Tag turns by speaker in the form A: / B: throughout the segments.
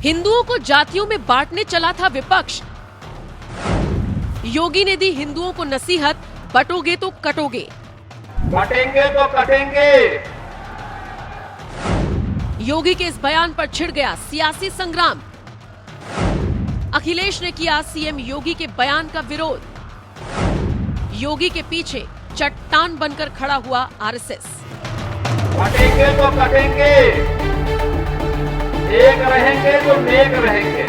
A: हिंदुओं को जातियों में बांटने चला था विपक्ष। योगी ने दी हिंदुओं को नसीहत, बटोगे तो कटोगे।
B: बटेंगे तो कटेंगे।
A: योगी के इस बयान पर छिड़ गया सियासी संग्राम। अखिलेश ने किया सीएम योगी के बयान का विरोध। योगी के पीछे चट्टान बनकर खड़ा हुआ आरएसएस।
B: बटेंगे तो कटेंगे, एक रहेंगे तो नेक रहेंगे।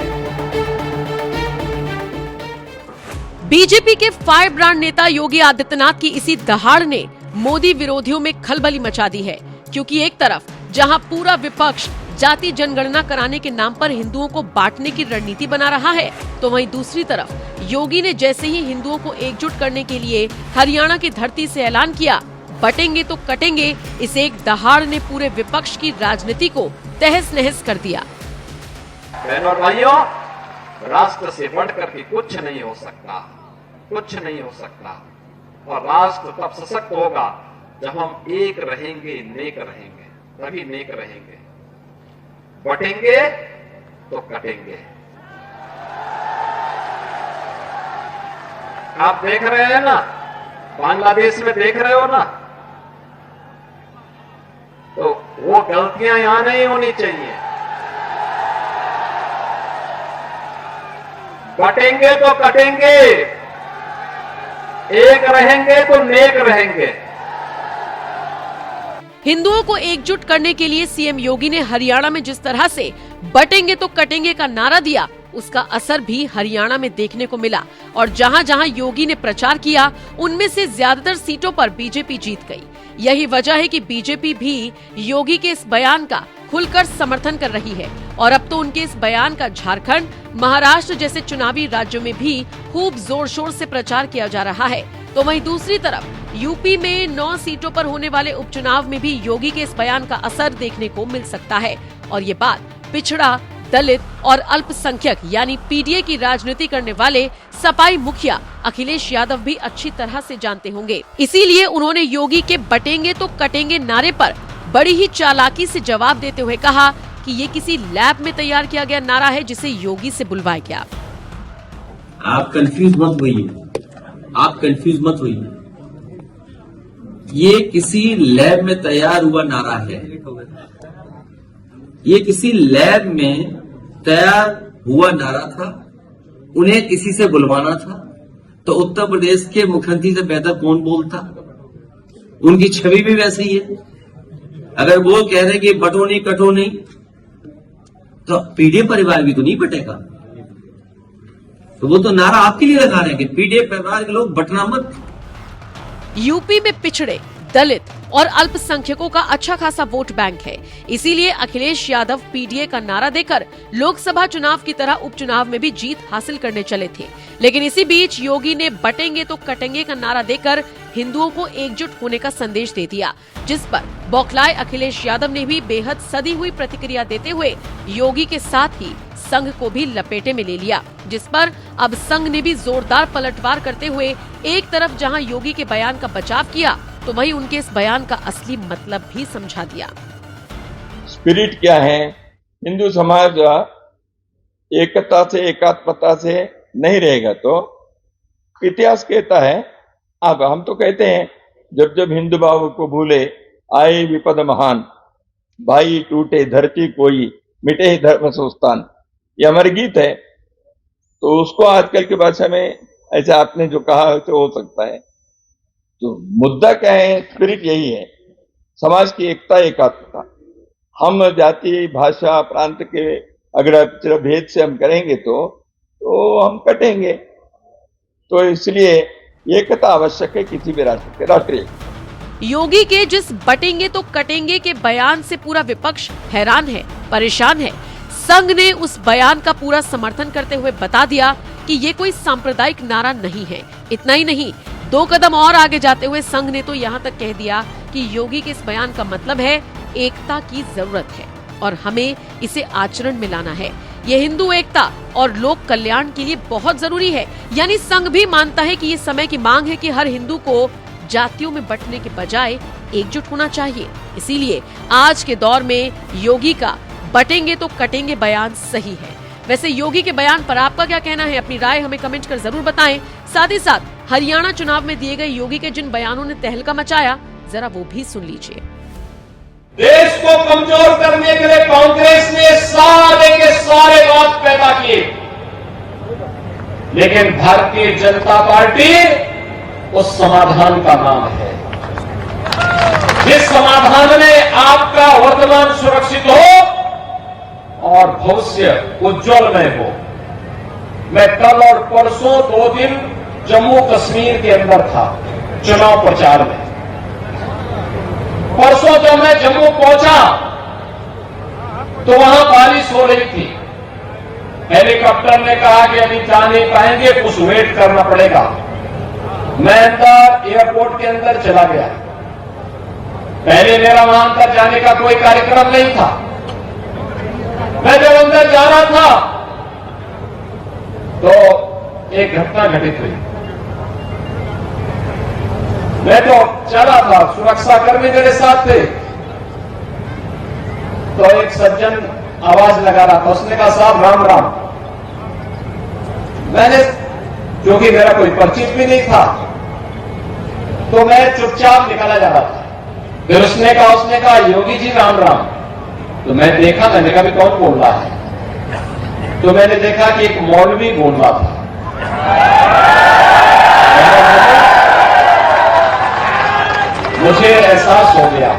A: बीजेपी के फायर ब्रांड नेता योगी आदित्यनाथ की इसी दहाड़ ने मोदी विरोधियों में खलबली मचा दी है, क्योंकि एक तरफ जहां पूरा विपक्ष जाति जनगणना कराने के नाम पर हिंदुओं को बांटने की रणनीति बना रहा है, तो वहीं दूसरी तरफ योगी ने जैसे ही हिंदुओं को एकजुट करने के लिए हरियाणा की धरती से ऐलान किया, बटेंगे तो कटेंगे, इस एक दहाड़ ने पूरे विपक्ष की राजनीति को तहस नहस कर दिया।
B: बहनों और भाइयों, राष्ट्र से बढ़कर के कुछ नहीं हो सकता, कुछ नहीं हो सकता। और राष्ट्र तब सशक्त होगा जब हम एक रहेंगे, नेक रहेंगे, तभी नेक रहेंगे। बटेंगे तो कटेंगे। आप देख रहे हैं ना, बांग्लादेश में देख रहे हो ना, तो वो गलतियां यहां नहीं होनी चाहिए। बटेंगे तो कटेंगे, एक रहेंगे तो नेक रहेंगे।
A: हिंदुओं को एकजुट करने के लिए सीएम योगी ने हरियाणा में जिस तरह से बटेंगे तो कटेंगे का नारा दिया, उसका असर भी हरियाणा में देखने को मिला। और जहां जहां योगी ने प्रचार किया, उनमें से ज्यादातर सीटों पर बीजेपी जीत गई। यही वजह है कि बीजेपी भी योगी के इस बयान का खुलकर समर्थन कर रही है। और अब तो उनके इस बयान का झारखंड, महाराष्ट्र जैसे चुनावी राज्यों में भी खूब जोर शोर से प्रचार किया जा रहा है। तो वहीं दूसरी तरफ यूपी में 9 सीटों पर होने वाले उपचुनाव में भी योगी के इस बयान का असर देखने को मिल सकता है। और ये बात पिछड़ा, दलित और अल्पसंख्यक यानी पीडीए की राजनीति करने वाले सपाई मुखिया अखिलेश यादव भी अच्छी तरह से जानते होंगे। इसीलिए उन्होंने योगी के बटेंगे तो कटेंगे नारे पर बड़ी ही चालाकी से जवाब देते हुए कहा कि ये किसी लैब में तैयार किया गया नारा है, जिसे योगी से बुलवाया गया।
C: आप कंफ्यूज मत होइए, आप कंफ्यूज मत होइए। ये किसी लैब में तैयार हुआ नारा है। ये किसी लैब में तैयार हुआ नारा था। उन्हें किसी से बुलवाना था, तो उत्तर प्रदेश के मुख्यमंत्री से बेहतर कौन बोलता। उनकी छवि भी वैसे ही है। अगर वो कह रहे कि बटो नहीं कटो नहीं, तो पीडीए परिवार भी तो नहीं बटेगा। तो वो तो नारा आपके लिए लगा रहे हैं कि पीडीए परिवार के लोग बटना मत।
A: यूपी में पिछड़े, दलित और अल्पसंख्यकों का अच्छा खासा वोट बैंक है। इसीलिए अखिलेश यादव पीडीए का नारा देकर लोकसभा चुनाव की तरह उपचुनाव में भी जीत हासिल करने चले थे। लेकिन इसी बीच योगी ने बटेंगे तो कटेंगे का नारा देकर हिंदुओं को एकजुट होने का संदेश दे दिया, जिस पर बौखलाए अखिलेश यादव ने भी बेहद सदी हुई प्रतिक्रिया देते हुए योगी के साथ ही संघ को भी लपेटे में ले लिया, जिस पर अब संघ ने भी जोरदार पलटवार करते हुए एक तरफ जहां योगी के बयान का बचाव किया, तो वहीं उनके इस बयान का असली मतलब भी समझा दिया।
D: स्पिरिट क्या है? हिंदू समाज एकता से, एकात्मता से नहीं रहेगा तो इतिहास कहता है। अब हम तो कहते हैं, जब जब हिंदू भाव को भूले आए विपद महान, भाई टूटे धरती कोई, मिटे धर्म संस्थान, ये अमर गीत है। तो उसको आजकल की भाषा में ऐसा आपने जो कहा तो हो सकता है। तो मुद्दा क्या है? स्पिरिट यही है, समाज की एकता, एकात्मता। हम जाति, भाषा, प्रांत के अगर भेद से हम करेंगे तो हम कटेंगे। तो इसलिए एकता आवश्यक है किसी भी राष्ट्र के राष्ट्रीय।
A: योगी के जिस बटेंगे तो कटेंगे के बयान से पूरा विपक्ष हैरान है, परेशान है। संघ ने उस बयान का पूरा समर्थन करते हुए बता दिया कि ये कोई सांप्रदायिक नारा नहीं है। इतना ही नहीं, 2 कदम और आगे जाते हुए संघ ने तो यहाँ तक कह दिया कि योगी के इस बयान का मतलब है एकता की जरूरत है और हमें इसे आचरण में लाना है। ये हिंदू एकता और लोक कल्याण के लिए बहुत जरूरी है। यानी संघ भी मानता है कि ये समय की मांग है कि हर हिंदू को जातियों में बंटने के बजाय एकजुट होना चाहिए। इसीलिए आज के दौर में योगी का बटेंगे तो कटेंगे बयान सही है। वैसे योगी के बयान पर आपका क्या कहना है? अपनी राय हमें कमेंट कर जरूर बताएं। साथ ही साथ हरियाणा चुनाव में दिए गए योगी के जिन बयानों ने तहलका मचाया, जरा वो भी सुन लीजिए।
E: देश को कमजोर करने के लिए कांग्रेस ने सारे के सारे वाद पैदा किए, लेकिन भारतीय जनता पार्टी उस समाधान का नाम है जिस समाधान में आपका वर्तमान सुरक्षित हो और भविष्य उज्जवलमय हो। मैं कल और परसों 2 दिन जम्मू कश्मीर के अंदर था चुनाव प्रचार में। परसों जब मैं जम्मू पहुंचा तो वहां बारिश हो रही थी। हेलीकॉप्टर ने कहा कि अभी जा नहीं पाएंगे, कुछ वेट करना पड़ेगा। मैं अंदर एयरपोर्ट के अंदर चला गया। पहले मेरा वहां अंदर जाने का कोई कार्यक्रम नहीं था। मैं जब अंदर जा रहा था तो एक घटना घटित हुई। मैं तो चला था, सुरक्षा कर्मी मेरे साथ थे, तो एक सज्जन आवाज लगा रहा था। उसने कहा, साहब राम राम। मैंने, क्योंकि मेरा कोई परिचित भी नहीं था, तो मैं चुपचाप निकला जा रहा था। फिर उसने कहा योगी जी राम राम। तो मैं देखा, मैंने कहा भी कौन बोल रहा है? तो मैंने देखा कि एक मौलवी बोल रहा था। मुझे एहसास हो गया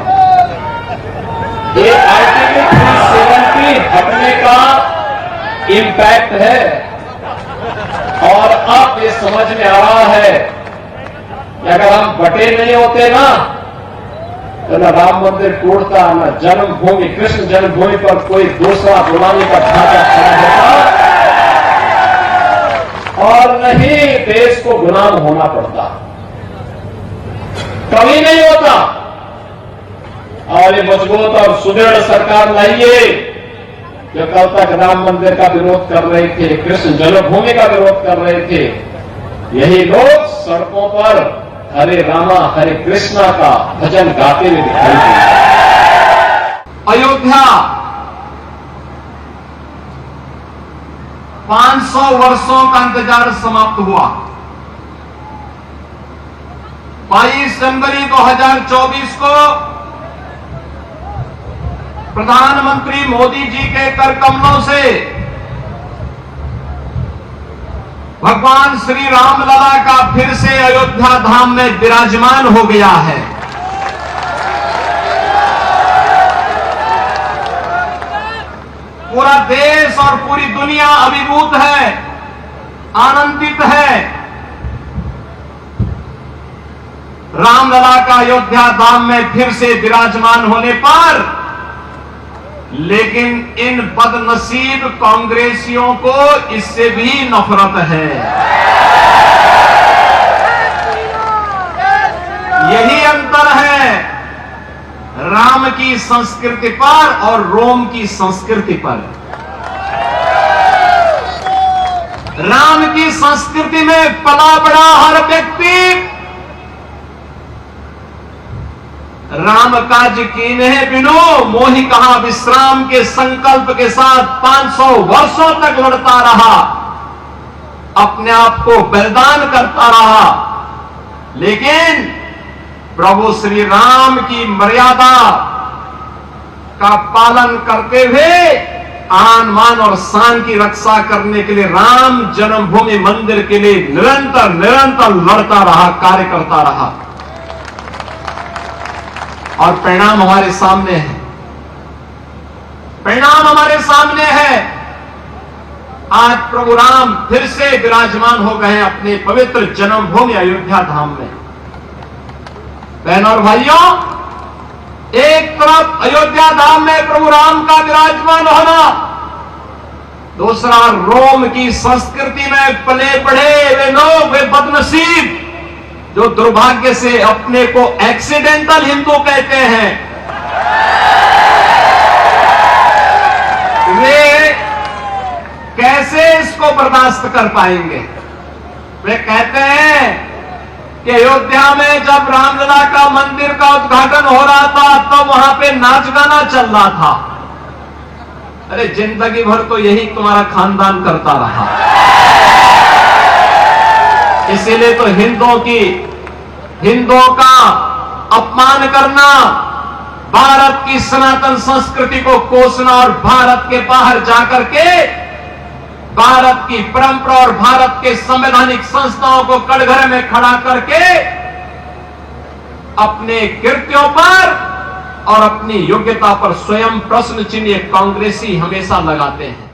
E: ये आर्टिकल 370 हटने का इम्पैक्ट है, और अब ये समझ में आ रहा है कि अगर हम बटे नहीं होते ना, तो न राम मंदिर टूटता, न जन्मभूमि, कृष्ण जन्मभूमि पर कोई दूसरा बुलाने का ढांचा खड़ा होता, और न ही देश को गुलाम होना पड़ता, कभी नहीं होता। और ये मजबूत और सुदृढ़ सरकार लाइए जो कल तक राम मंदिर का विरोध कर रहे थे, कृष्ण जन्मभूमि का विरोध कर रहे थे, यही लोग सड़कों पर हरे रामा हरे कृष्णा का भजन गाते हुए दिखाई दिए। अयोध्या 500 वर्षों का इंतजार समाप्त हुआ। 22 जनवरी 2024 को प्रधानमंत्री मोदी जी के कर कमलों से भगवान श्री राम लला का फिर से अयोध्या धाम में विराजमान हो गया है। पूरा देश और पूरी दुनिया अभिभूत है, आनंदित है। रामलला का अयोध्या धाम में फिर से विराजमान होने पर, लेकिन इन बदनसीब कांग्रेसियों को इससे भी नफरत है। यही अंतर है राम की संस्कृति पर और रोम की संस्कृति पर। राम की संस्कृति में पला बड़ा हर व्यक्ति राम काज कीन्हे बिनु मोहि कहा विश्राम के संकल्प के साथ 500 वर्षों तक लड़ता रहा, अपने आप को बलिदान करता रहा। लेकिन प्रभु श्री राम की मर्यादा का पालन करते हुए आन मान और शान की रक्षा करने के लिए राम जन्मभूमि मंदिर के लिए निरंतर लड़ता रहा, कार्य करता रहा। और परिणाम हमारे सामने है। परिणाम हमारे सामने है। आज प्रभु राम फिर से विराजमान हो गए अपने पवित्र जन्मभूमि अयोध्या धाम में। बहनों और भाइयों, एक तरफ अयोध्या धाम में प्रभु राम का विराजमान होना, दूसरा रोम की संस्कृति में पले बढ़े वे लोग, वे बदनसीब जो दुर्भाग्य से अपने को एक्सीडेंटल हिंदू कहते हैं, वे कैसे इसको बर्दाश्त कर पाएंगे। वे कहते हैं कि अयोध्या में जब रामलला का मंदिर का उद्घाटन हो रहा था तब वहां पे नाच गाना चल रहा था। अरे जिंदगी भर तो यही तुम्हारा खानदान करता रहा। इसीलिए तो हिंदुओं का अपमान करना, भारत की सनातन संस्कृति को कोसना और भारत के बाहर जाकर के भारत की परंपरा और भारत के संवैधानिक संस्थाओं को कटघरे में खड़ा करके अपने कृत्यों पर और अपनी योग्यता पर स्वयं प्रश्न चिन्ह कांग्रेसी हमेशा लगाते हैं।